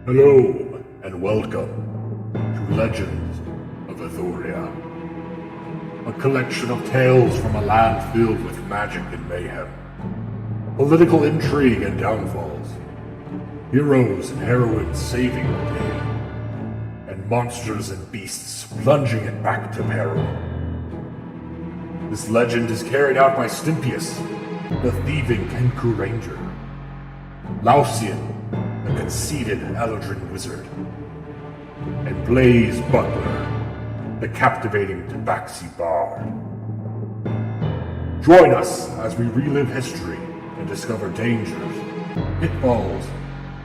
Hello, and welcome to Legends of Aethoria, a collection of tales from a land filled with magic and mayhem, political intrigue and downfalls, heroes and heroines saving the day, and monsters and beasts plunging it back to peril. This legend is carried out by Stimpius, the thieving Kenku Ranger, Lausian, the conceited Eldrin Wizard, and Blaze Butler, the captivating Tabaxi Bard. Join us as we relive history and discover dangers, pitfalls,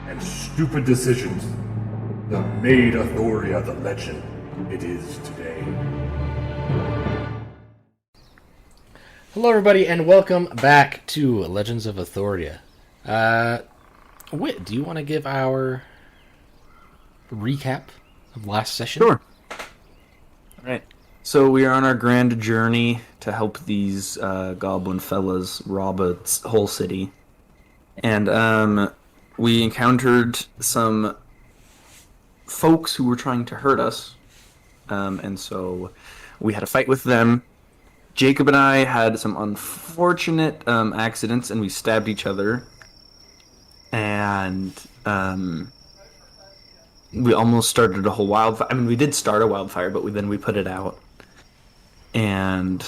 and stupid decisions that made Aethoria the legend it is today. Hello everybody and welcome back to Legends of Aethoria. Whit, do you want to give our recap of last session? Sure. Alright. So we are on our grand journey to help these goblin fellas rob a whole city. And we encountered some folks who were trying to hurt us. And so we had a fight with them. Jacob and I had some unfortunate accidents, and we stabbed each other. And we almost started a whole wildfire. I mean, we did start a wildfire, but then we put it out. And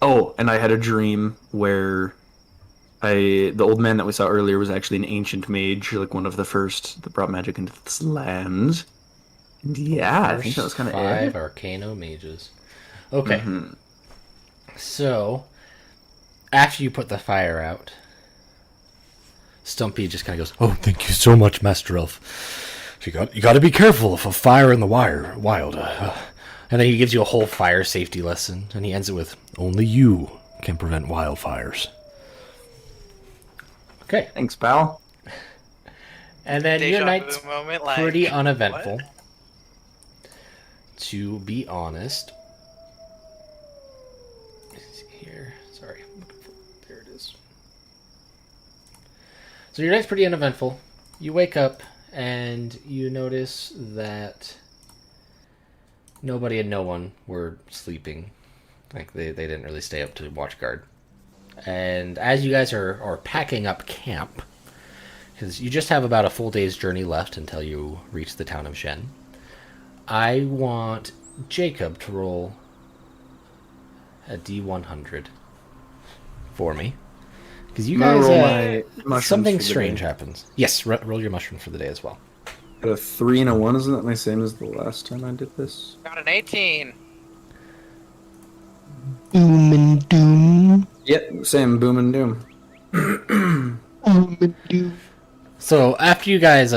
and I had a dream where the old man that we saw earlier was actually an ancient mage, like one of the first that brought magic into this land. And yeah, I think that was kind of five Arcano mages. Okay. Mm-hmm. So, after you put the fire out, Stumpy just kind of goes, "Oh, thank you so much, Master Elf. You got to be careful of a fire in the wild." And then he gives you a whole fire safety lesson, and he ends it with, "Only you can prevent wildfires." Okay. Thanks, pal. And then your night's pretty like, uneventful. What? To be honest. Here. Sorry. There it is. So your night's pretty uneventful. You wake up and you notice that nobody and no one were sleeping. Like they didn't really stay up to watch guard. And as you guys are packing up camp, because you just have about a full day's journey left until you reach the town of Shen, I want Jacob to roll a D100 for me. Because you guys, something strange happens. Yes, roll your mushroom for the day as well. Got a 3 and a 1, isn't that my same as the last time I did this? Got an 18. Boom and doom. Yep, same, boom and doom. Boom and doom. So after you guys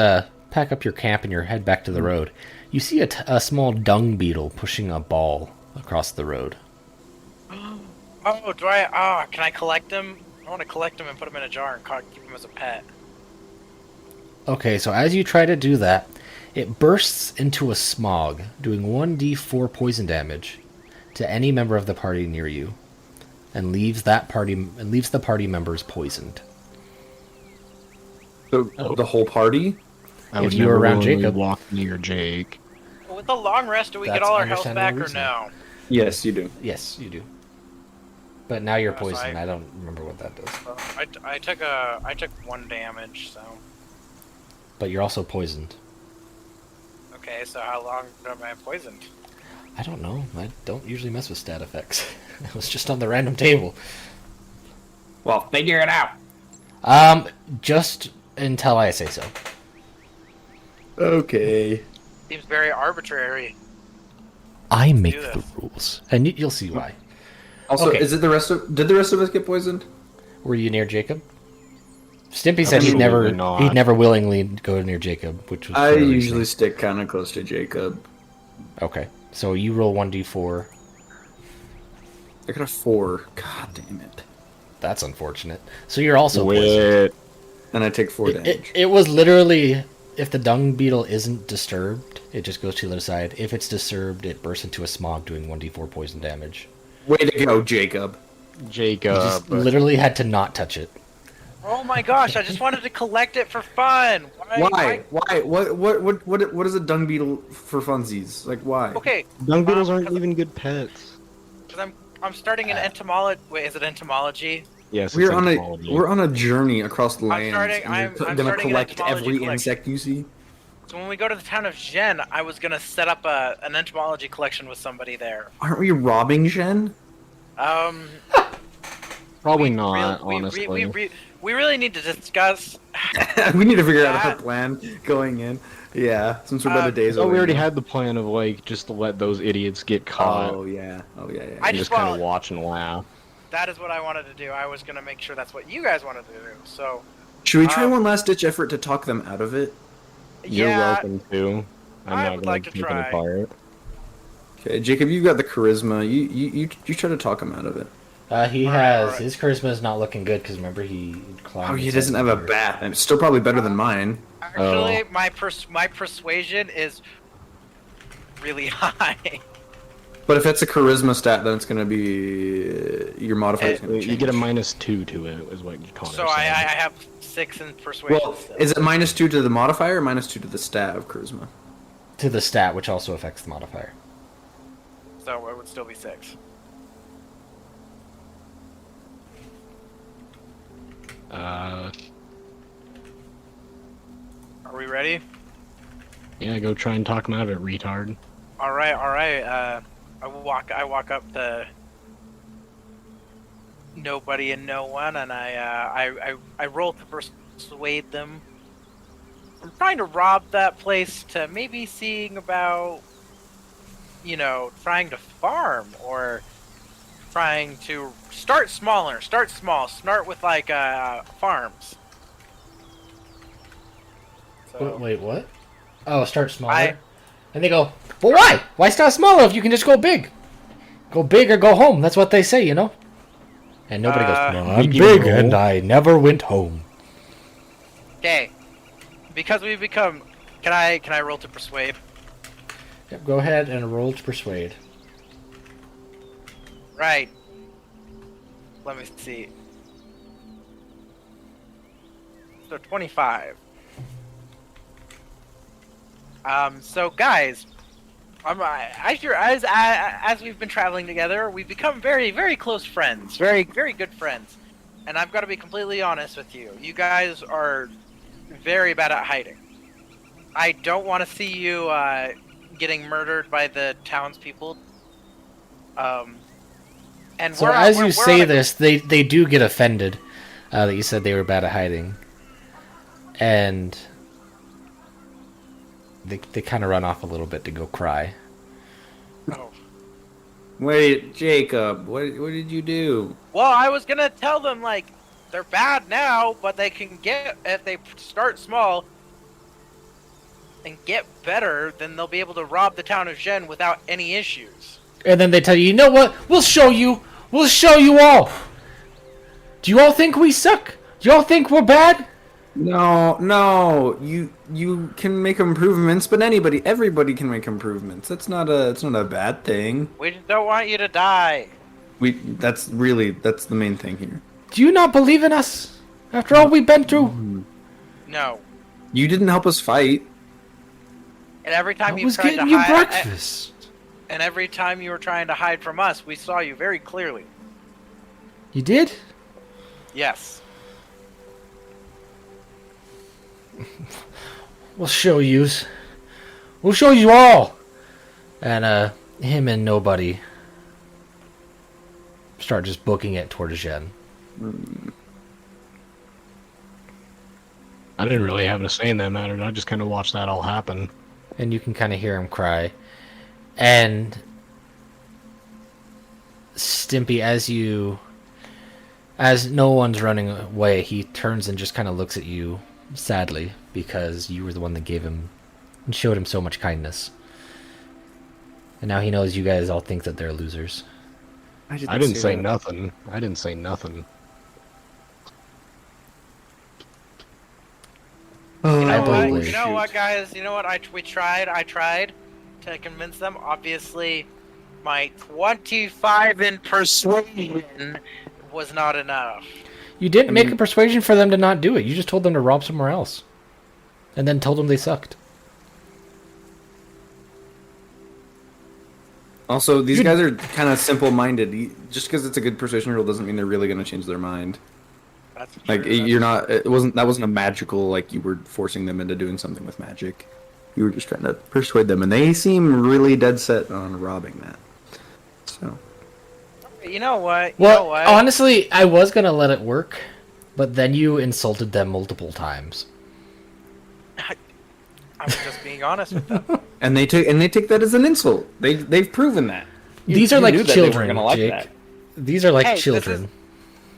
pack up your camp and you head back to the road, you see a small dung beetle pushing a ball across the road. Oh, can I collect them? I want to collect them and put them in a jar and keep them as a pet. Okay, so as you try to do that, it bursts into a smog, doing 1d4 poison damage to any member of the party near you, and leaves the party members poisoned. So the whole party? I would If you were never around willingly Jacob. walk near Jake. With the long rest, do we get That's all our health back or understandable no? Yes, you do. Yes, you do. But now you're So poisoned. I don't remember what that does. I took 1 damage, so. But you're also poisoned. Okay, so how long am I poisoned? I don't know. I don't usually mess with stat effects. It was just on the random table. Well, figure it out. Just until I say so. Okay. Seems very arbitrary. I make Do the this. rules, and you'll see why. Also, Okay. did the rest of us get poisoned? Were you near Jacob? Stimpy said he'd Absolutely not. never willingly go near Jacob, which was I fairly usually recent. stick kind of close to Jacob. Okay. So you roll 1d4. I got a 4. God damn it. That's unfortunate. So you're also poisoned. And I take 4 damage. It was literally, if the dung beetle isn't disturbed, it just goes to the other side. If it's disturbed, it bursts into a smog, doing 1d4 poison damage. Way to go, Jacob. You Jacob. just literally had to not touch it. Oh my gosh! I just wanted to collect it for fun. Why? What is a dung beetle for funsies? Like why? Okay. Dung beetles aren't 'Cause even good pets. I'm starting an entomology. Wait, is it entomology? Yes, We're it's on entomology. we're on a journey across the lands. starting- and I'm you're gonna starting an collect entomology every collection. insect you see. So when we go to the town of Zhen, I was gonna set up an entomology collection with somebody there. Aren't we robbing Shen? Um, Probably we not, real- we- honestly. we really need to discuss. We need to figure out our That- plan going in. Yeah, since we're about a day's Oh, away. we already now. had the plan of like just to let those idiots get caught Oh yeah. I and just just kind want- of watch and laugh. That is what I wanted to do. I was gonna make sure that's what you guys wanted to do. So Should we try Um, one last ditch effort to talk them out of it? You're yeah, welcome to. I'm I not would gonna like to take try. any part. Okay, Jacob, you got the charisma. You try to talk him out of it. He Alright, has alright. his charisma is not looking good because remember he climbed. Oh, he his doesn't head have a here. bat. And it's still probably better than mine. actually, my persuasion is really high. But if it's a charisma stat, then it's gonna be your modifier. You get a -2 to it, is what Connor So said. I have 6 in persuasion. Well, still. is it -2 to the modifier or -2 to the stat of charisma? To the stat, which also affects the modifier. So it would still be 6. Uh, Are we ready? yeah, go try and talk him out of it, retard. All right. I walk up to nobody and no one, and I roll to persuade them. I'm trying to rob that place to maybe seeing about, trying to farm or trying to start smaller. Start small. Start with like farms. So, Wait, what? Oh, start smaller. I- And they go, well, why? Why start smaller if you can just go big? Go big or go home. That's what they say, you know? And nobody goes, no, I'm big big and and I never went home. okay, because we've become. Can I roll to persuade? Yep, go ahead and roll to persuade. Right. Let me see. So 25. So guys, as we've been traveling together, we've become very, very close friends, very, very good friends. And I've got to be completely honest with you. You guys are very bad at hiding. I don't want to see you getting murdered by the townspeople. And So we're- as we're- you we're say on a- this, they do get offended that you said they were bad at hiding. And they kind of run off a little bit to go cry. Oh. Wait, Jacob, what did you do? Well, I was gonna tell them like they're bad now, but they can get if they start small and get better, then they'll be able to rob the town of Zhen without any issues. And then they tell you, you know what? We'll show you. We'll show you all. Do you all think we suck? Do you all think we're bad? No, you can make improvements, but everybody can make improvements. It's not a bad thing. We just don't want you to die. That's the main thing here. Do you not believe in us? After all we've been through? No. You didn't help us fight. And every time I you was tried getting to you hide, breakfast. and every time you were trying to hide from us, we saw you very clearly. You did? Yes. We'll show yous. We'll show you all. And him and nobody start just booking it towards Zhen. I didn't really have a say in that matter. I just kind of watched that all happen. And you can kind of hear him cry. And Stimpy, as no one's running away, he turns and just kind of looks at you sadly because you were the one that gave him and showed him so much kindness. And now he knows you guys all think that they're losers. I didn't say that. nothing. I didn't say nothing. I believe You you. know what, guys? You know what? I tried to convince them. Obviously, my 25 in persuasion was not enough. You didn't make a persuasion for them to not do it. You just told them to rob somewhere else. And then told them they sucked. Also, these guys are kind of simple-minded. Just because it's a good persuasion roll doesn't mean they're really going to change their mind. That's Like true, you're not. That wasn't a magical. Like you were forcing them into doing something with magic. You were just trying to persuade them, and they seem really dead set on robbing that. So. You know what? Well, honestly, I was gonna let it work, but then you insulted them multiple times. I was just being honest with them. And they take that as an insult. They've proven that. These are you like knew that they weren't children, gonna like Jake. that. These are like Hey, this children.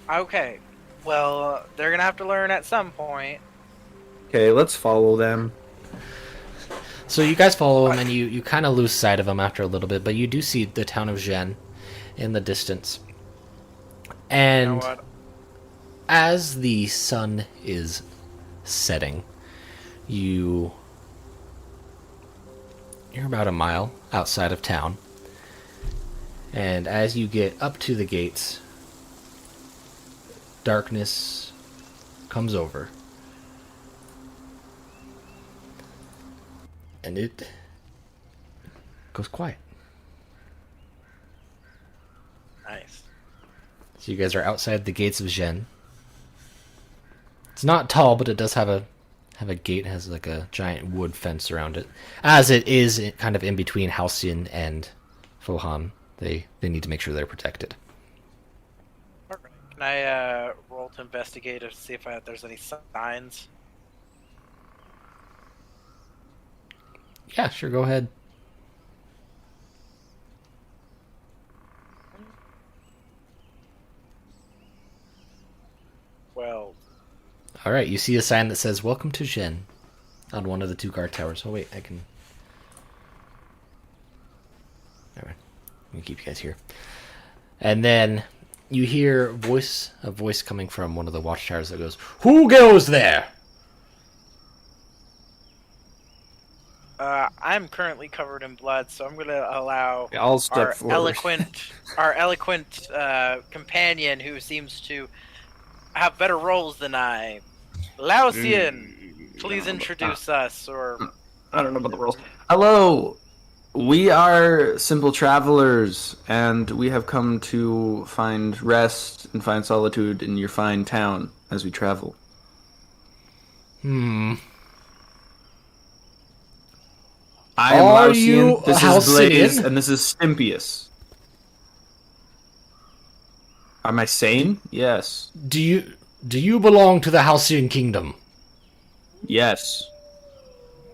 Okay. Well, they're gonna have to learn at some point. Okay, let's follow them. So you guys follow him, and you kind of lose sight of him after a little bit, but you do see the town of Zhen in the distance. And You know what? as the sun is setting, you're about a mile outside of town. And as you get up to the gates, darkness comes over. And it goes quiet. Nice. So you guys are outside the gates of Zhen. It's not tall, but it does have a gate. It has like a giant wood fence around it. As it is kind of in between Halcyon and Fohan. They need to make sure they're protected. Alright. Can I roll to investigate to see if there's any signs? Yeah, sure, go ahead. Well, Alright, you see a sign that says, "Welcome to Zhen," on one of the two guard towers. Oh wait, I can... Alright, I'm gonna keep you guys here. And then you hear a voice coming from one of the watchtowers that goes, "Who goes there?" I'm currently covered in blood, so I'm going to allow I'll step our forward. eloquent companion, who seems to have better roles than I. Laucian, please introduce us, or... I don't know about the rules. Hello, we are simple travelers, and we have come to find rest and find solitude in your fine town as we travel. I am Are Laucian, you this Halcyon? is Blaze, and this is Stimpius. Am I sane? Yes. Do you belong to the Halcyon Kingdom? Yes.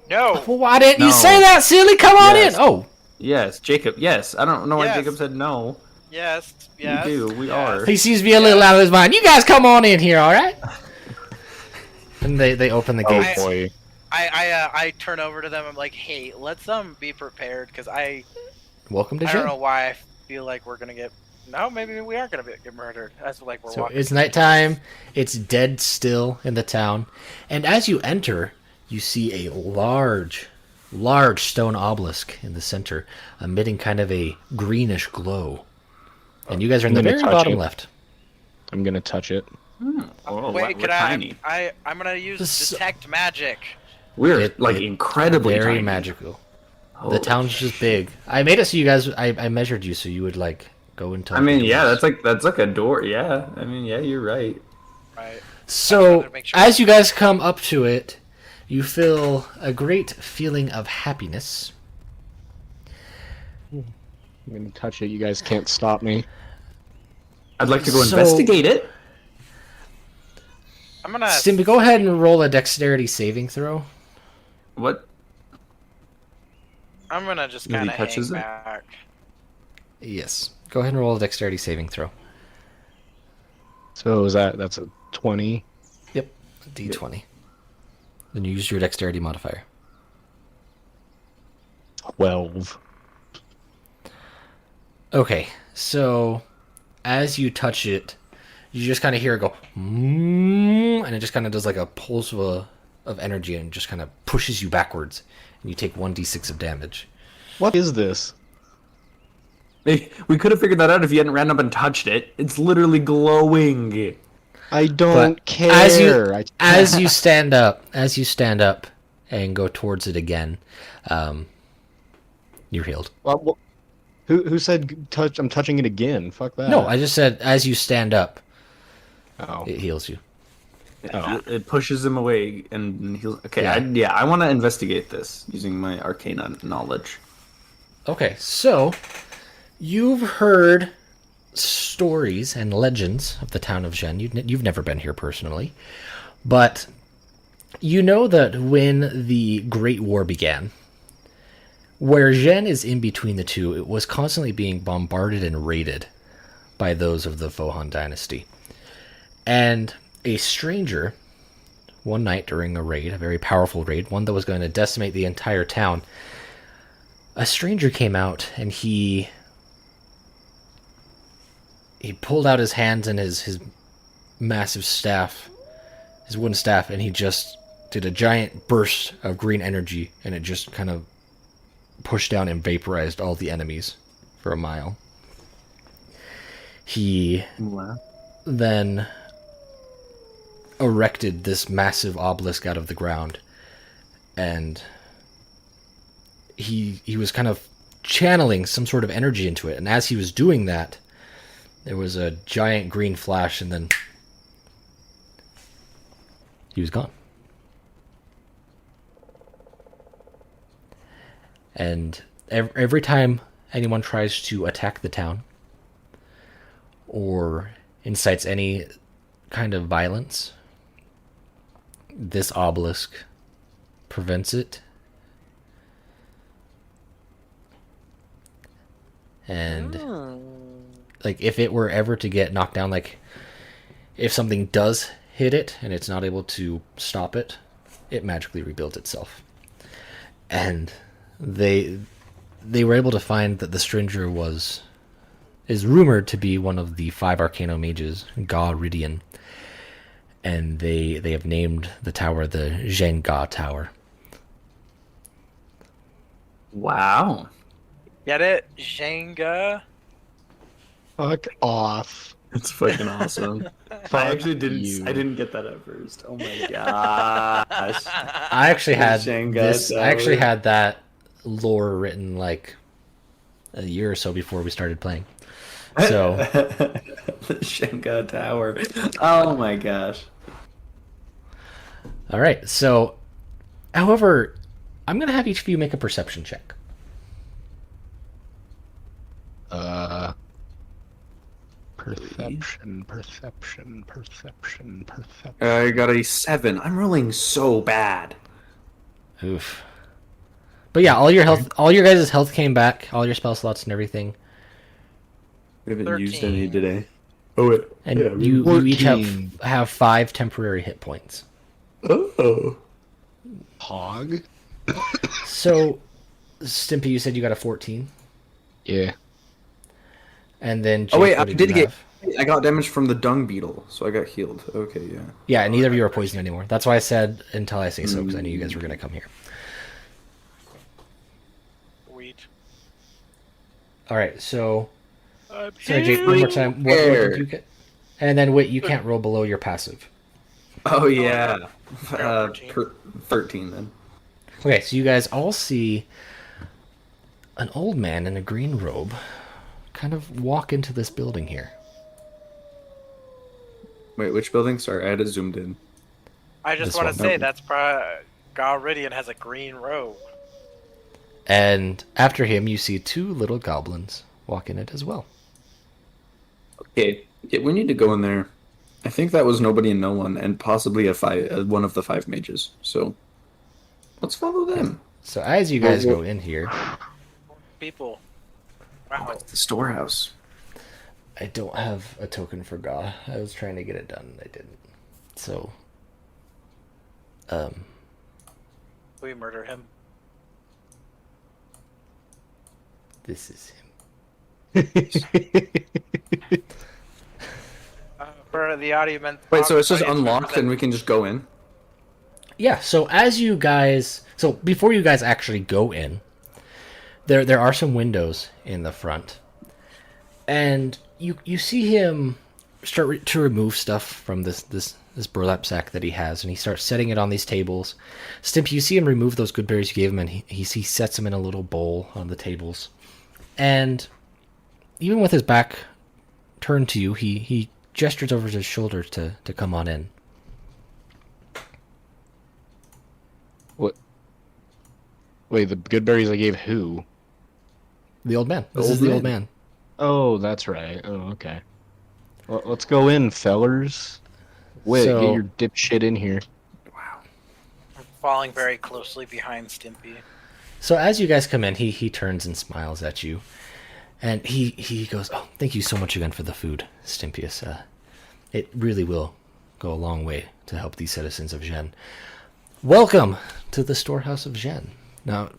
No! Well, why didn't you No. say that, silly? Come on Yes. in. Oh, Yes. Jacob, yes. I don't know why Yes. Jacob said no. Yes, yes. We do. We yes. are. he seems to be a little out of his mind. You guys come on in here, all right? And they open the Oh gates. boy. I turn over to them. I'm like, hey, let's be prepared, because I Welcome to don't Zhen. know why I feel like we're gonna get. No, maybe we aren't gonna get murdered. That's like we're So walking. it's nighttime. It's dead still in the town. And as you enter, you see a large stone obelisk in the center, emitting kind of a greenish glow. And you guys are in the I'm gonna very touch bottom it. left. I'm gonna touch it. Oh, Wait, we're could tiny. I'm gonna use This- detect magic. We're It- like it- incredibly Very tiny. magical. Holy The town's just big. I made it so you guys. I measured you so you would like go into. I like, mean, the yeah, doors. that's like a door. Yeah, I mean, yeah, you're right. Right. So, wanted to make sure. as you guys come up to it, you feel a great feeling of happiness. I'm gonna touch it. You guys can't stop me. I'd like to go So- investigate it. I'm gonna. Stimby, go ahead and roll a dexterity saving throw. What? I'm gonna just If he kind of hang touches it? back. Yes. Go ahead and roll a dexterity saving throw. So that's a 20. Yep. D20. Then you use your dexterity modifier. 12. Okay, so as you touch it, you just kind of hear it go, and it just kind of does like a pulse of energy and just kind of pushes you backwards, and you take 1d6 of damage. What is this? We could have figured that out if you hadn't ran up and touched it. It's literally glowing. I don't care. As you stand up and go towards it again, you're healed. Well, who said touch? I'm touching it again. Fuck that. No, I just said as you stand up, Oh. it heals you. Oh. It pushes him away and he'll. Okay, Yeah. I want to investigate this using my arcana knowledge. Okay, so you've heard stories and legends of the town of Zhen. You've never been here personally, but you know that when the Great War began, where Zhen is in between the two, it was constantly being bombarded and raided by those of the Fohan dynasty. And a stranger, one night during a raid, a very powerful raid, one that was going to decimate the entire town, a stranger came out and he pulled out his hands and his massive staff, his wooden staff, and he just did a giant burst of green energy, and it just kind of pushed down and vaporized all the enemies for a mile. He then erected this massive obelisk out of the ground, and he was kind of channeling some sort of energy into it, and as he was doing that, there was a giant green flash, and then he was gone. And every time anyone tries to attack the town or incites any kind of violence, this obelisk prevents it. And like if it were ever to get knocked down, like if something does hit it and it's not able to stop it, it magically rebuilds itself. And they were able to find that the stranger is rumored to be one of the 5 Arcano mages, Ga Ridian. And they have named the tower the Zhen Ga Tower. Wow. Get it? Jenga? Fuck off. It's fucking awesome. I actually didn't. I didn't get that at first. Oh my gosh. I actually had Zhen Ga this. I actually Tower. had that lore written like a year or so before we started playing. So The Shenga Tower. Oh my gosh. all right. So, however, I'm gonna have each of you make a perception check. Perception. I got a 7. I'm rolling so bad. Oof. But yeah, all your guys' health came back, all your spell slots and everything, We haven't used 13. any today. Oh wait. and yeah, you each 14. have 5 temporary hit points. Oh. Hog? So, Stimpy, you said you got a 14, Yeah. and then Jake, Oh wait, I what did did you get. have? I got damage from the dung beetle, so I got healed. Okay, yeah. Yeah, neither of you are poisoned anymore. That's why I said until I say so, because I knew you guys were gonna come here. Sweet. All right, so I'm sorry, Jake, one more time. What did you get? And then wait, you can't roll below your passive. Oh yeah. Yeah, 13. 13 then. Okay, so you guys all see an old man in a green robe kind of walk into this building here. Wait, which building? Sorry, I had it zoomed in. I just This want one. to say that's Galridian has a green robe. And after him, you see 2 little goblins walk in it as well. Okay, yeah, we need to go in there. I think that was nobody and no one, and possibly one of the 5 mages. So let's follow them. So as you guys go in here, People. Wow. The storehouse. I don't have a token for Ga. I was trying to get it done, and I didn't. So, We murder him. this is him. For the audience. Wait, so it's just unlocked and we can just go in? Yeah, so as you guys... So, before you guys actually go in, there are some windows in the front. And you see him to remove stuff from this burlap sack that he has, and he starts setting it on these tables. Stimpy, you see him remove those good berries you gave him, and he sets them in a little bowl on the tables. And even with his back turned to you, he gestures over his shoulder to come on in. What? Wait, the good berries I gave who? The old man. This is the old man. Oh, that's right. Oh, okay. Well, let's go in, fellers. Wait, So- get your dipshit in here. I'm falling very closely behind Stimpy. So as you guys come in, he turns and smiles at you. And he goes, "Oh, thank you so much again for the food, Stimpius. It really will go a long way to help these citizens of Gen. Welcome to the storehouse of Gen." Now,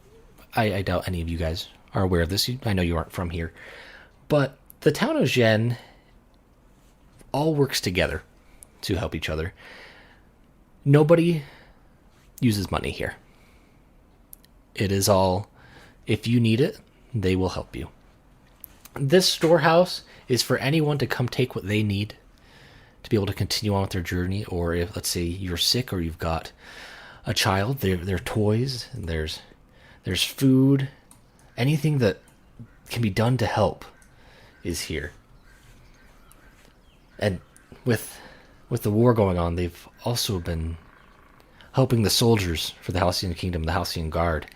I doubt any of you guys are aware of this. I know you aren't from here. But the town of Gen all works together to help each other. Nobody uses money here. It is all, if you need it, they will help you. This storehouse is for anyone to come take what they need to be able to continue on with their journey, or if, let's say, you're sick or you've got a child, there are toys, and there's food, anything that can be done to help is here. And with the war going on, they've also been helping the soldiers for the Halcyon Kingdom, the Halcyon Guard,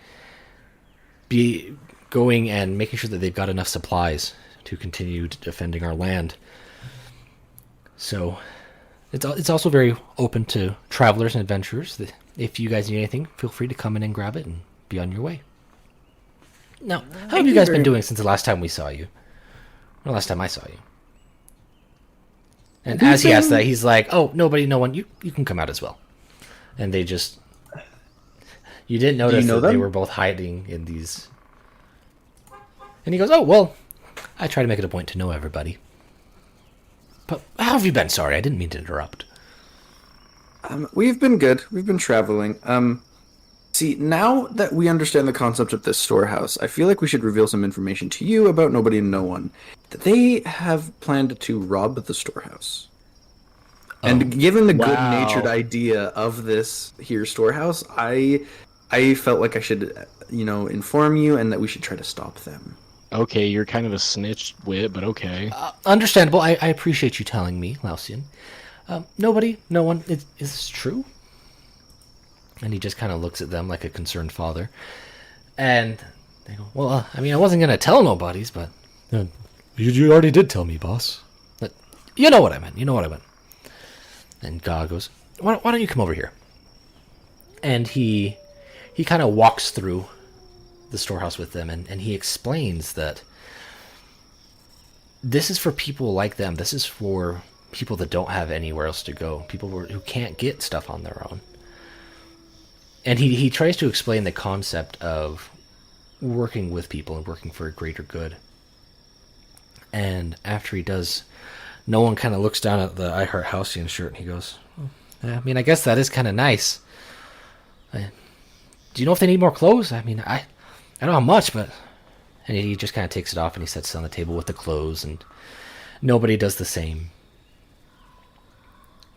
be going and making sure that they've got enough supplies to continue defending our land. So it's also very open to travelers and adventurers. If you guys need anything, feel free to come in and grab it and be on your way. Now, how have you guys been doing since the last time we saw you? Or last time I saw you? And as he asks that, he's like, "Oh, no one, you can come out as well." And they just... You didn't notice that they were both hiding in these... And he goes, "Oh, well, I try to make it a point to know everybody. But how have you been? Sorry, I didn't mean to interrupt." We've been good. We've been traveling. See, now that we understand the concept of this storehouse, I feel like we should reveal some information to you about Nobody and No One. That they have planned to rob the storehouse. And given the good-natured idea of this here storehouse, I felt like I should, inform you and that we should try to stop them. Okay, you're kind of a snitch wit, but okay. Understandable. I appreciate you telling me, Lausian. Nobody, no one, is this true? And he just kind of looks at them like a concerned father. And they go, "Well, I wasn't going to tell nobodies, but..." You already did tell me, boss. But you know what I meant. And God goes, why don't you come over here?" And he kind of walks through the storehouse with them, and he explains that this is for people like them. This is for people that don't have anywhere else to go. People who can't get stuff on their own. And he tries to explain the concept of working with people and working for a greater good. And after he does, No One kind of looks down at the I Heart Halcyon shirt and he goes, I guess that is kind of nice. Do you know if they need more clothes? I don't know how much, but... And he just kind of takes it off and he sets it on the table with the clothes, and nobody does the same.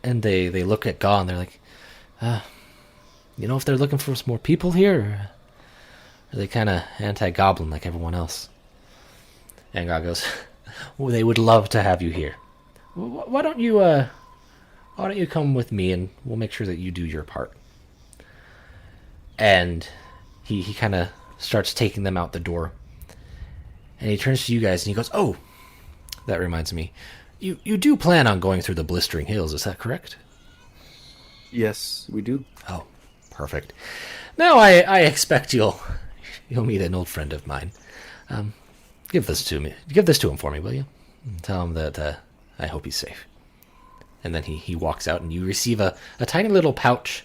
And they look at Gaw and they're like, if they're looking for some more people here? Or are they kind of anti-goblin like everyone else? And Gaw goes, "Well, they would love to have you here. Why don't you come with me and we'll make sure that you do your part." And he kind of starts taking them out the door. And he turns to you guys and he goes, "Oh, that reminds me. You do plan on going through the Blistering Hills, is that correct?" Yes, we do. "Oh, perfect. Now I expect you'll meet an old friend of mine. Give this to me. Give this to him for me, will you? Tell him that I hope he's safe." And then he walks out, and you receive a tiny little pouch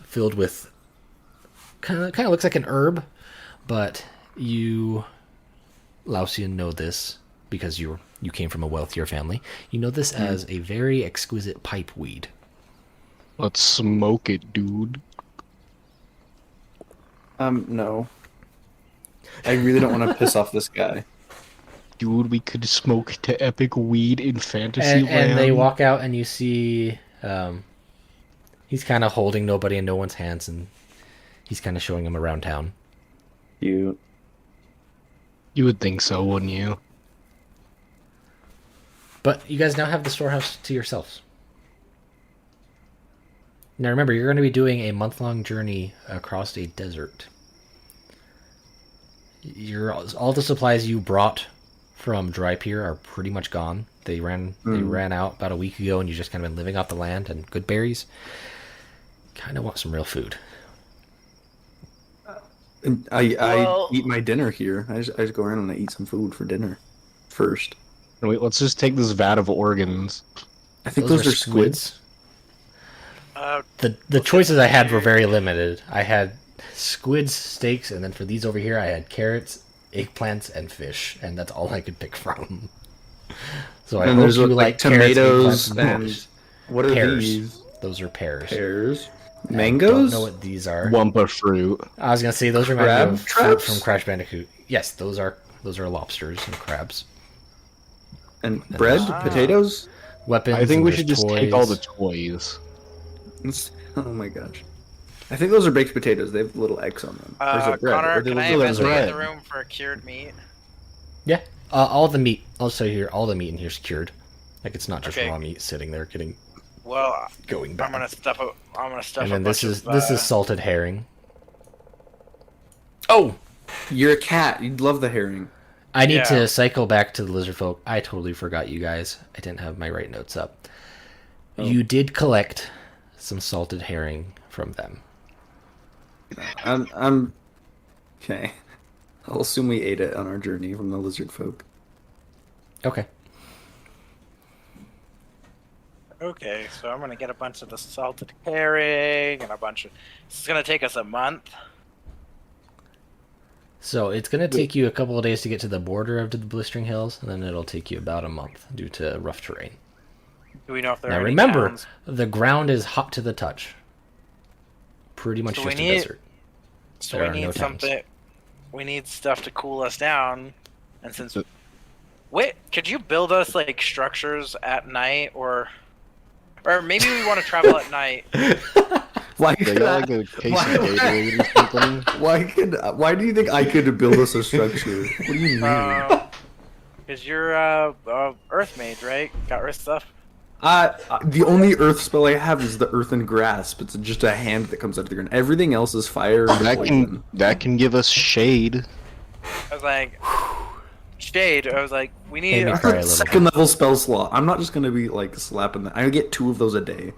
filled with kind of looks like an herb, but you, Lausian, know this because you came from a wealthier family. You know this as a very exquisite pipe weed. Let's smoke it, dude. No. I really don't want to piss off this guy. dude, we could smoke to epic weed in fantasy And they land. walk out, and you see he's kind of holding nobody in no one's hands, and he's kind of showing them around town. You. You would think so, wouldn't you? But you guys now have the storehouse to yourselves. Now remember, you're going to be doing a month-long journey across a desert. All the supplies you brought from Dry Pier are pretty much gone. They ran out about a week ago, and you just kind of been living off the land and good berries. Kind of want some real food. And I eat my dinner here. I just go around and I eat some food for dinner first. Wait, let's just take this vat of organs. I think those are squids. The choices I had were very limited. I had squids, steaks, and then for these over here, I had carrots, eggplants, and fish, and that's all I could pick from. So I And hope there's you like carrots, tomatoes eggplants, and fish. what are Pears. these? Those are pears. Pears. I Mangoes? don't know what these are. Wumpa fruit. I was gonna say those remind me Crab of fruit traps? from Crash Bandicoot. Yes, those are lobsters and crabs. And bread? Potatoes? Weapons. I think and we there's should just toys. take all the toys. Oh my gosh. I think those are baked potatoes. They have little eggs on them. Or is it bread? Connor, Or they can look I like investigate bread? the room for cured meat? Yeah, all the meat. Also here, all the meat in here is cured. Like it's not just Okay. raw meat sitting there getting Well, going bad. I'm gonna stuff a. I'm gonna stuff. And a then this bunch is of, salted herring. Oh, You're a cat. You'd love the herring. I need Yeah. to cycle back to the lizard folk. I totally forgot you guys. I didn't have my right notes up. Oh. You did collect some salted herring from them. I'm okay. I'll assume we ate it on our journey from the lizard folk. Okay. Okay, so I'm gonna get a bunch of the salted herring and a bunch of. This is gonna take us a month. So it's going to take you a couple of days to get to the border of the Blistering Hills, and then it'll take you about a month due to rough terrain. Do we know if there are Now any remember, towns? the ground is hot to the touch. Pretty much So we just need- a desert. So there we are need no towns. something. We need stuff to cool us down, and since. Wait, could you build us like structures at night, or maybe we want to travel at night? Why They could got I, like a case why- of Gatorade or something. why do you think I could build us a structure? What do you mean? Because you're Earth mage, right? Got Earth stuff. The only earth spell I have is the earthen grasp. It's just a hand that comes out of the ground. Everything else is fire and poison. That can give us shade. I was like, shade. I was like, we need. Made me cry a little Second bit. level spell slot. I'm not just gonna be like slapping that. I get 2 of those a day.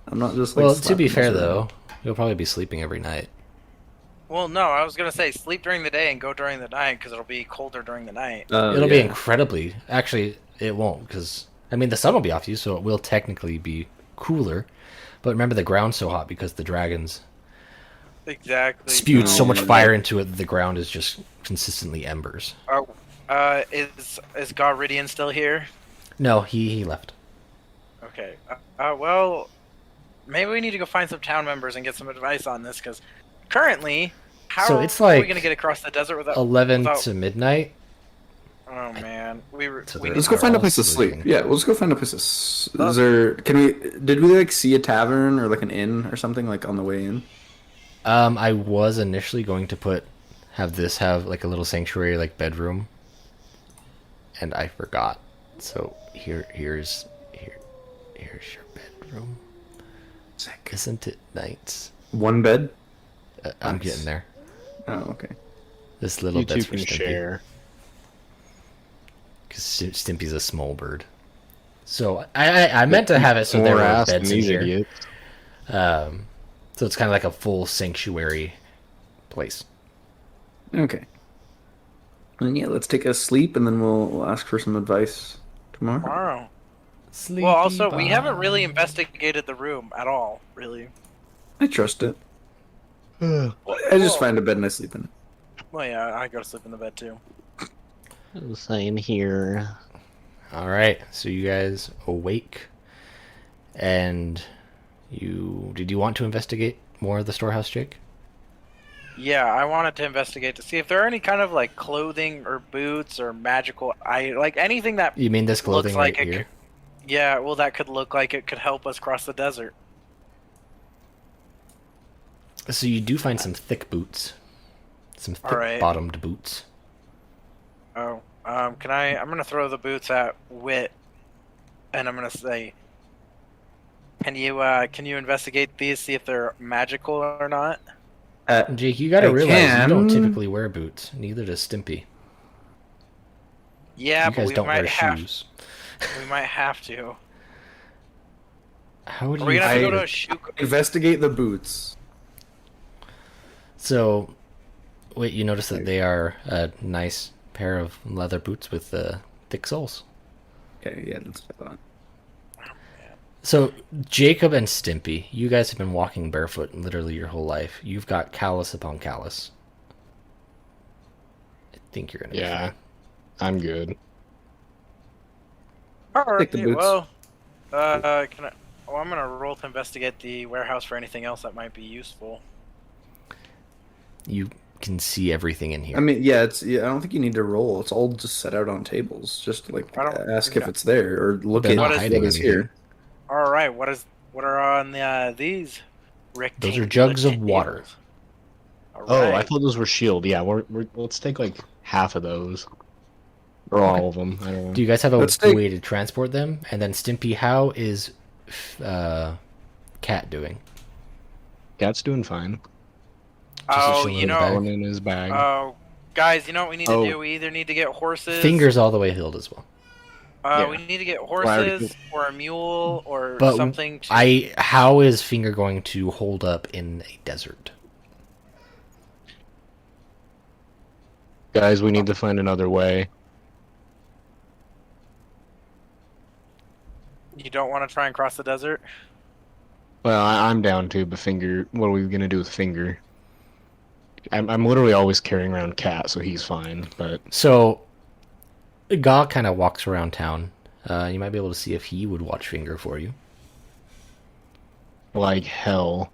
I'm not just like. Well, to be slapping fair, those around. though, you'll probably be sleeping every night. Well, no, I was gonna say sleep during the day and go during the night because it'll be colder during the night. It'll be yeah. incredibly... Actually, it won't, because... I mean, the sun will be off you, so it will technically be cooler. But remember, the ground's so hot because the dragons Exactly. spewed so much yeah. fire into it that the ground is just consistently embers. Is Garidian still here? No, he left. Okay. Well, maybe we need to go find some town members and get some advice on this because currently, how So it's are we like gonna get across the desert without? 11 without- to midnight. Oh man, So we they're- Let's go They're find a all place to sleep. sleeping. Yeah, let's go find a place to. Is there? Did we like see a tavern or like an inn or something like on the way in? I was initially going to have like a little sanctuary like bedroom, and I forgot. So here's your bedroom. Sick. Isn't it nice? One bed. I'm Nice. getting there. Oh, okay. This little You two bed's for can Stimpy. share. Because Stimpy's a small bird. So I meant to have it so there More were ass than beds in these here. idiots. So it's kind of like a full sanctuary place. Okay. And yeah, let's take a sleep and then we'll ask for some advice tomorrow. tomorrow. Well, also we haven't really investigated the room at all, really. I trust it. I just find a bed and I sleep in it. Well, yeah, I go to sleep in the bed too. Same here. All right, so you guys awake, and did you want to investigate more of the storehouse, Jake? Yeah, I wanted to investigate to see if there are any kind of like clothing or boots or magical like anything that You mean this looks clothing right like it here? could. Yeah, well, that could look like it could help us cross the desert. So you do find some thick boots. Some All right. thick-bottomed boots. Oh, can I? I'm gonna throw the boots at Wit, and I'm gonna say, can you investigate these, see if they're magical or not? Jake, you gotta I realize you don't can. typically wear boots. Neither does Stimpy. Yeah, You but guys we don't might wear have. shoes. We might have to. How do Are we you gonna have to feel? go to a shoe? Investigate the boots. So, wait, you notice that they are a nice pair of leather boots with thick soles. Okay, yeah, that's what I thought. So, Jacob and Stimpy, you guys have been walking barefoot literally your whole life. You've got callus upon callus. I think you're gonna be Yeah, fine. I'm good. All right. Take the boots. Well, can I? Well, I'm gonna roll to investigate the warehouse for anything else that might be useful. You can see everything in here. I mean, yeah, I don't think you need to roll. It's all just set out on tables. Just like I don't- ask if yeah. it's there or look They're at not what hiding is anything. here. All right. What are on these? Those are jugs of water. All Oh, right. I thought those were shield. Yeah, let's take like half of those. Or all of them. I don't know. Do you guys have a Let's take- way to transport them? And then Stimpy, how is Cat doing? Cat's doing fine. Oh, chilling you in the know. bag. Going in his bag. Oh, guys, you know what we need Oh. to do? We either need to get horses. Fingers all the way healed as well. Yeah. We need to get I already horses or a mule or But something. To... how is Finger going to hold up in a desert? Guys, we need to find another way. You don't want to try and cross the desert? Well, I'm down too, but Finger, what are we gonna do with Finger? I'm literally always carrying around Cat, so he's fine. But So, Gaw kind of walks around town. You might be able to see if he would watch Finger for you. like hell,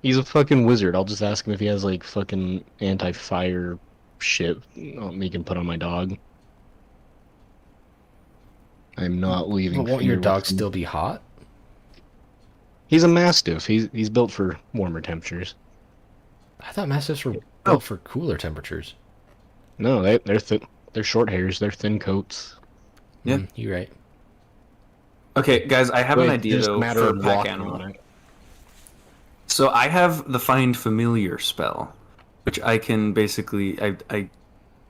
he's a fucking wizard. I'll just ask him if he has like fucking anti-fire shit he can put on my dog. I'm not leaving. But won't your Finger dog with him. still be hot? He's a mastiff. He's built for warmer temperatures. I thought Mastiffs were built for cooler temperatures. No, they're short hairs. They're thin coats. Yeah. You're right. Okay, guys, I have an Wait, idea just a though matter for of a pack walking animal. on it. So I have the Find Familiar spell, which I can basically I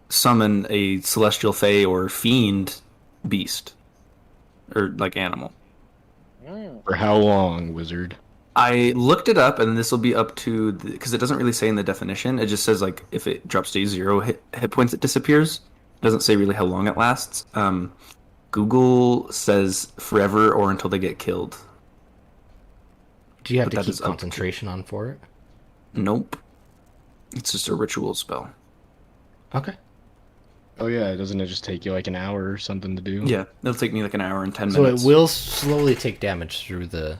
summon a celestial fae or fiend beast or like animal. For how long, wizard? I looked it up, and this will be up to because it doesn't really say in the definition. It just says like if it drops to 0 hit points, it disappears. It doesn't say really how long it lasts. Google says forever or until they get killed. Do you have But to that keep is up to- concentration on for it? Nope, it's just a ritual spell. Okay. Oh yeah, doesn't it just take you like an hour or something to do? Yeah, it'll take me like an hour and 10 So minutes. it will slowly take damage through the...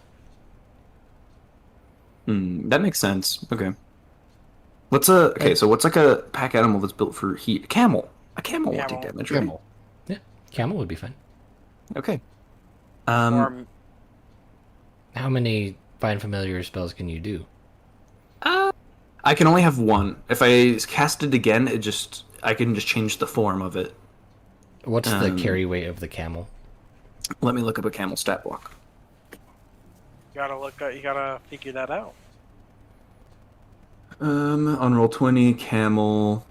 That makes sense. Okay. So what's like a pack animal that's built for heat? Camel. A camel won't take Camel. damage, right? Camel. Yeah, camel would be fine. Okay. Or How many Find Familiar spells can you do? I can only have one. If I cast it again, I can just change the form of it. What's the carry weight of the camel? Let me look up a camel stat block. you gotta figure that out. On roll 20, camel.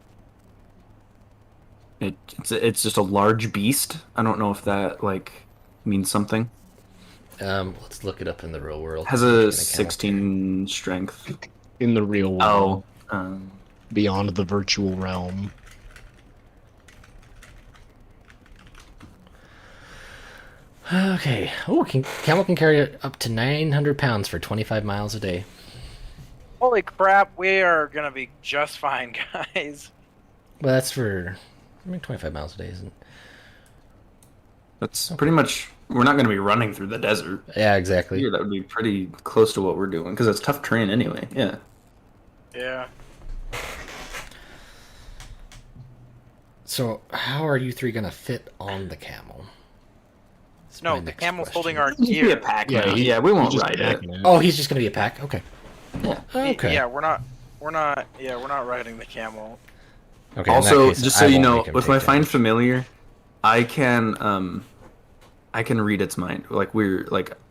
It's just a large beast. I don't know if that like means something. Let's look it up in the real world. Has What a can camel 16 strength. In the real Oh. world. Beyond the virtual realm. carry? Okay. Oh, camel can carry up to 900 pounds for 25 miles a day. Holy crap, we are gonna be just fine, guys. Well, that's for... 25 miles a day isn't... That's pretty much. We're not going to be running through the desert. Yeah, exactly. Yeah, that would be pretty close to what we're doing because it's tough terrain anyway. Yeah. Yeah. So, how are you three gonna fit on the camel? That's my No, the next camel's question. holding our Just be a gear. pack Yeah, now. Yeah, we he's won't just ride it. packing it. Oh, he's just gonna be a pack. Okay. Yeah. Okay. Yeah, we're not riding the camel. Okay. In Also, that case, just so I you won't know, make him with take my find damage. familiar, I can read its mind. Like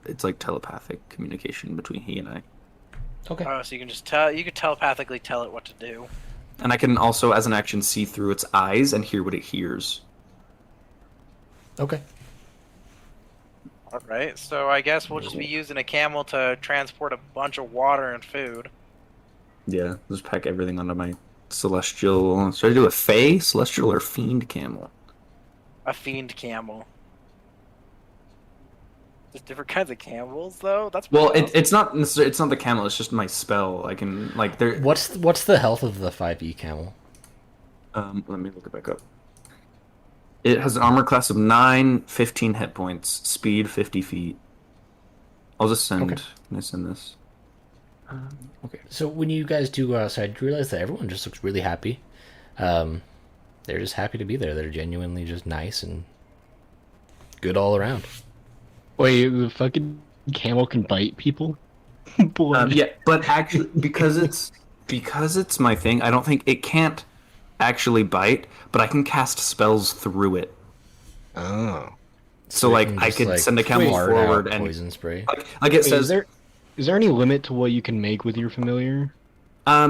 it's like telepathic communication between he and I. Okay. Oh, so you can just tell. You could telepathically tell it what to do. And I can also, as an action, see through its eyes and hear what it hears. Okay. All right. So I guess we'll just be using a camel to transport a bunch of water and food. Yeah, just pack everything onto my celestial. Should I do a Fey, celestial, or fiend camel? A fiend camel. There's different kinds of camels, though. That's Well, pretty awesome. it's not necessarily, it's not the camel. It's just my spell. I can like there. What's the health of the 5e camel? Let me look it back up. It has an armor class of 9, 15 hit points, speed 50 feet. I'll just send. Okay. Can I send this? Okay. So when you guys do, so I realize that everyone just looks really happy. They're just happy to be there. They're genuinely just nice and good all around. Wait, the fucking camel can bite people? Boy. Yeah, but actually, because it's my thing, I don't think it can't actually bite, but I can cast spells through it. Oh. So you like can I just, could like, send a camel fart out forward and poison spray. like it Wait, says. is there any limit to what you can make with your familiar?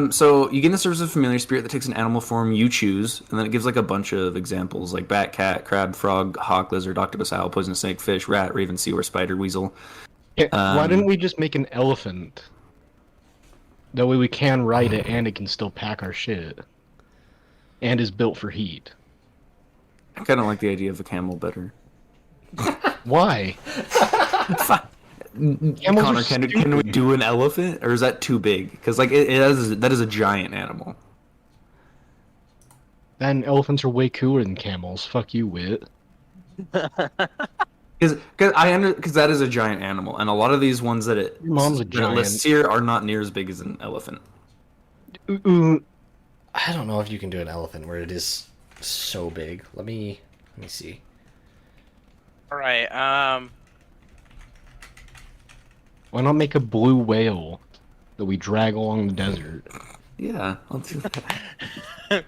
So you gain the service of a familiar spirit that takes an animal form you choose, and then it gives like a bunch of examples like bat, cat, crab, frog, hawk, lizard, octopus, owl, poisonous snake, fish, rat, raven, seahorse, spider, weasel. Yeah, why didn't we just make an elephant? That way we can ride it and it can still pack our shit. And is built for heat. I kind of like the idea of a camel better. Why? Camels Connor, are can we do an elephant, or is that too big? Because like that is a giant animal. And elephants are way cooler than camels. Fuck you, Wit. Because that is a giant animal, and a lot of these ones that it Your mom's a that it lists giant. here are not near as big as an elephant. Ooh, I don't know if you can do an elephant where it is so big. Let me see. All right. why not make a blue whale that we drag along the desert? Yeah, I'll do that. a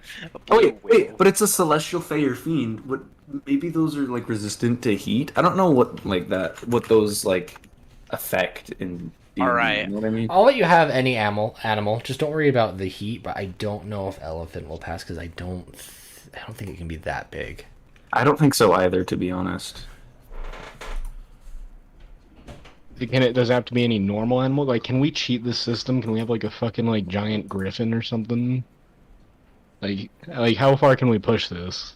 Oh wait, blue whale. but it's a celestial fey or fiend. What? Maybe those are like resistant to heat. I don't know what those like affect in. D&D, All right. You know what I mean? I'll let you have any animal. Just don't worry about the heat. But I don't know if elephant will pass because I don't think it can be that big. I don't think so either, to be honest. Does it have to be any normal animal? Like, can we cheat this system? Can we have like a fucking like giant griffin or something? Like how far can we push this?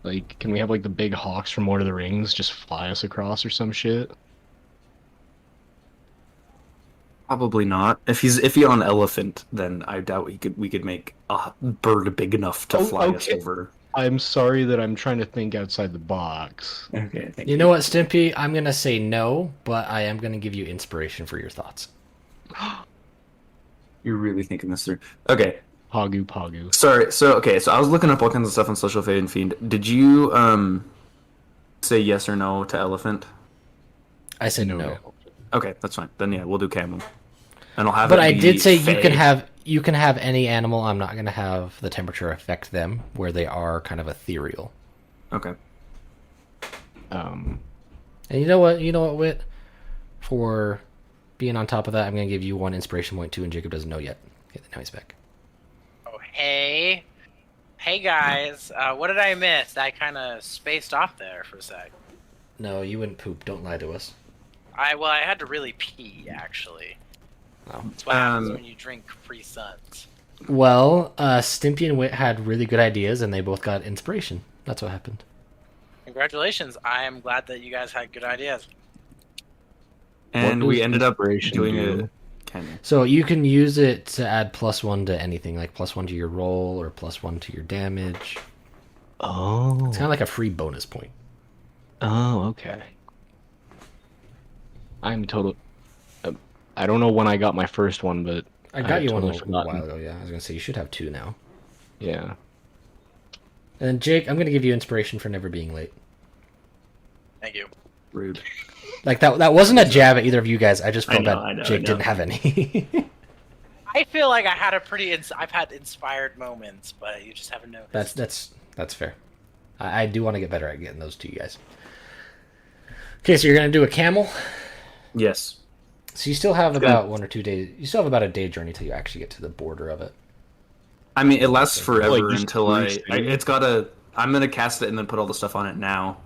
Like, can we have like the big hawks from Lord of the Rings just fly us across or some shit? Probably not. If he's on elephant, then I doubt we could make a bird big enough to Oh, fly us okay. over. I'm sorry that I'm trying to think outside the box. Okay, thank You know what, Stimpy? I'm gonna say no, but I am gonna give you inspiration for your thoughts. You're really thinking this through. Okay, Pagu Pagu. sorry. So I was looking up all kinds of stuff on Social Fade and Fiend. Did you say yes or no to elephant? I said no. Okay, that's fine. Then yeah, we'll do camel. And I'll have. But it I be did say fey. you can have any animal. I'm not gonna have the temperature affect them where they are kind of ethereal. Okay. And you know what, Wit? For being on top of that, I'm gonna give you one inspiration point too, and Jacob doesn't know yet. Okay, now he's back. Oh, hey. Hey, guys. What did I miss? I kind of spaced off there for a sec. No, you wouldn't poop. Don't lie to us. I had to really pee, actually. Oh. That's what happens when you drink Capri Suns. Well, Stimpy and Wit had really good ideas, and they both got inspiration. That's what happened. Congratulations. I am glad that you guys had good ideas. And What we does ended up inspiration doing do? a camel. So you can use it to add +1 to anything, like +1 to your roll or +1 to your damage. Oh. It's kind of like a free bonus point. Oh, okay. I'm total. I don't know when I got my first one, but I got you one a totally little forgotten. while ago, yeah. I was going to say, you should have 2 now. Yeah. And Jake, I'm going to give you inspiration for never being late. Thank you. Rude. Like, that wasn't a jab at either of you guys. I just felt I bad know, Jake didn't have any. I feel like I had a pretty. I've had inspired moments, but you just haven't noticed. That's fair. I do want to get better at getting those to you guys. Okay, so you're going to do a camel? Yes. So you still have about 1 or 2 days. You still have about a day journey till you actually get to the border of it. I mean, it lasts forever Like, just until cruise through? it's gotta. I'm gonna cast it and then put all the stuff on it now.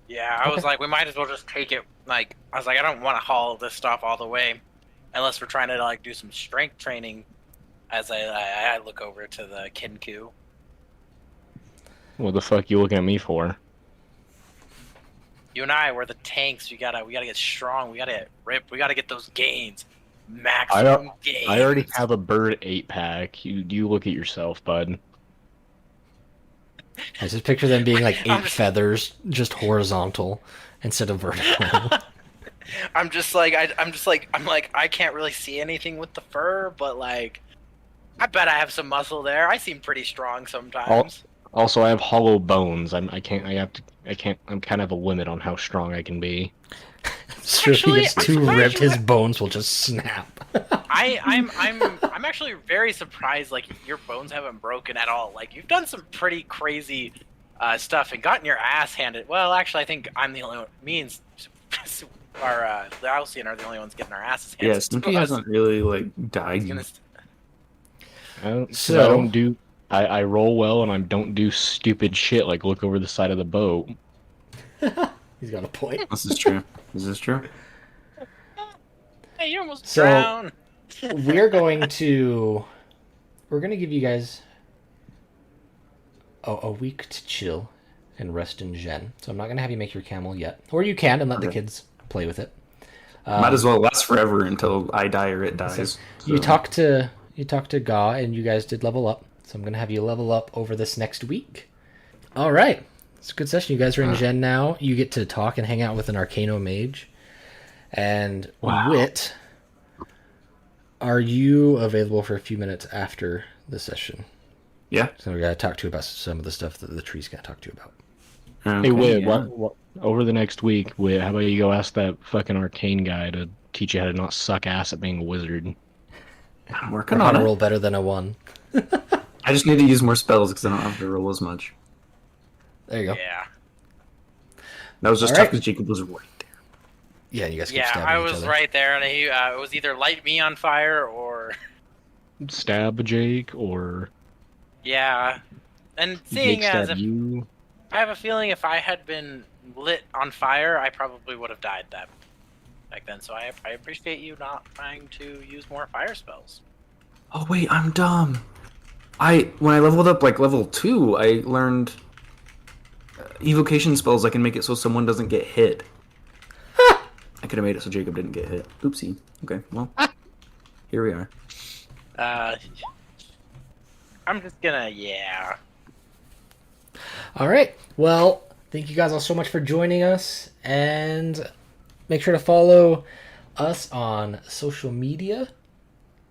Yeah, I was like, we might as well just take it. Like, I was like, I don't want to haul this stuff all the way, unless we're trying to like do some strength training. As I look over to the Kinku. What the fuck you looking at me for? You and I, we're the tanks. We gotta get strong. We gotta get ripped. We gotta get those gains. Maximum gains. I already have a bird 8-pack. You look at yourself, bud. I just picture them being like 8 I'm just- feathers, just horizontal instead of vertical. I'm like, I can't really see anything with the fur, but like, I bet I have some muscle there. I seem pretty strong sometimes. Also, I have hollow bones. I'm kind of a limit on how strong I can be. Sure, if he gets I'm too surprised ripped, you his bones will just snap. I'm actually very surprised. Like, your bones haven't broken at all. Like, you've done some pretty crazy stuff and gotten your ass handed. Well, actually, I think I'm the only one. Me and the Alcyon are the only ones getting our asses handed. Yeah, Snoopy hasn't really died. I roll well and I don't do stupid shit like look over the side of the boat. He's got a point. This is true. Is this true? Hey, you almost So- drowned. We're going to give you guys a week to chill and rest in Gen. So I'm not going to have you make your camel yet. Or you can and let the Okay. kids play with it. Might as well last forever until I die or it dies. You So- talked to Ga and you guys did level up. So I'm going to have you level up over this next week. All right. It's a good session. You guys are in Gen now. You get to talk and hang out with an Arcano mage. And Wow. Wit, are you available for a few minutes after the session? Yeah. So we got to talk to you about some of the stuff that the tree's going to talk to you about. Okay, Hey, Whit, yeah. what, over the next week, Whit, how about you go ask that fucking arcane guy to teach you how to not suck ass at being a wizard? I'm Or working how on to it. roll better than a 1. I just need to use more spells because I don't have to roll as much. There you go. Yeah. That was just All tough right. because Jacob was right there. Yeah, you guys keep Yeah, stabbing I each was other. right there, and he it was either light me on fire or Stab Jake or yeah. And Jake seeing as stab if you? I have a feeling if I had been lit on fire, I probably would have died back then. So I appreciate you not trying to use more fire spells. Oh wait, I'm dumb. When I leveled up level 2, I learned evocation spells. I can make it so someone doesn't get hit. I could have made it so Jacob didn't get hit. Oopsie. Okay, well, here we are. I'm just gonna yeah. All right. Well, thank you guys all so much for joining us. And make sure to follow us on social media,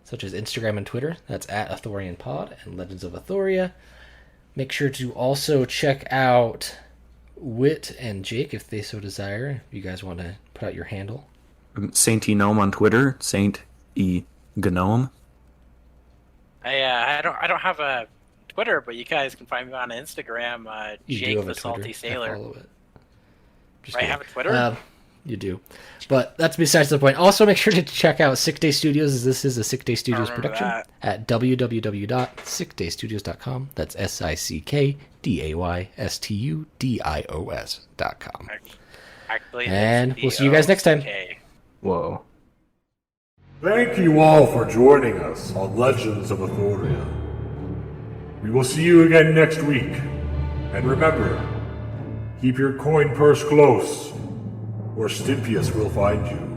such as Instagram and Twitter. That's at AthorianPod and Legends of Aethoria. Make sure to also check out Wit and Jake if they so desire. If you guys want to put out your handle. Saint E Gnome on Twitter. Saint E Gnome. I don't have a Twitter, but you guys can find me on Instagram. You do Jake have the a Salty Twitter. I Sailor. follow it. Just Right, kidding. have a Twitter? You do. But that's besides the point. Also, make sure to check out Sick Day Studios, as this is a Sick Day Studios remember production, that. at www.sickdaystudios.com. That's SICKDAYSTUDIOS.com. Actually, And it's we'll see you guys next time. DOK. Whoa. Thank you all for joining us on Legends of Aethoria. We will see you again next week. And remember, keep your coin purse close, or Stimpius will find you.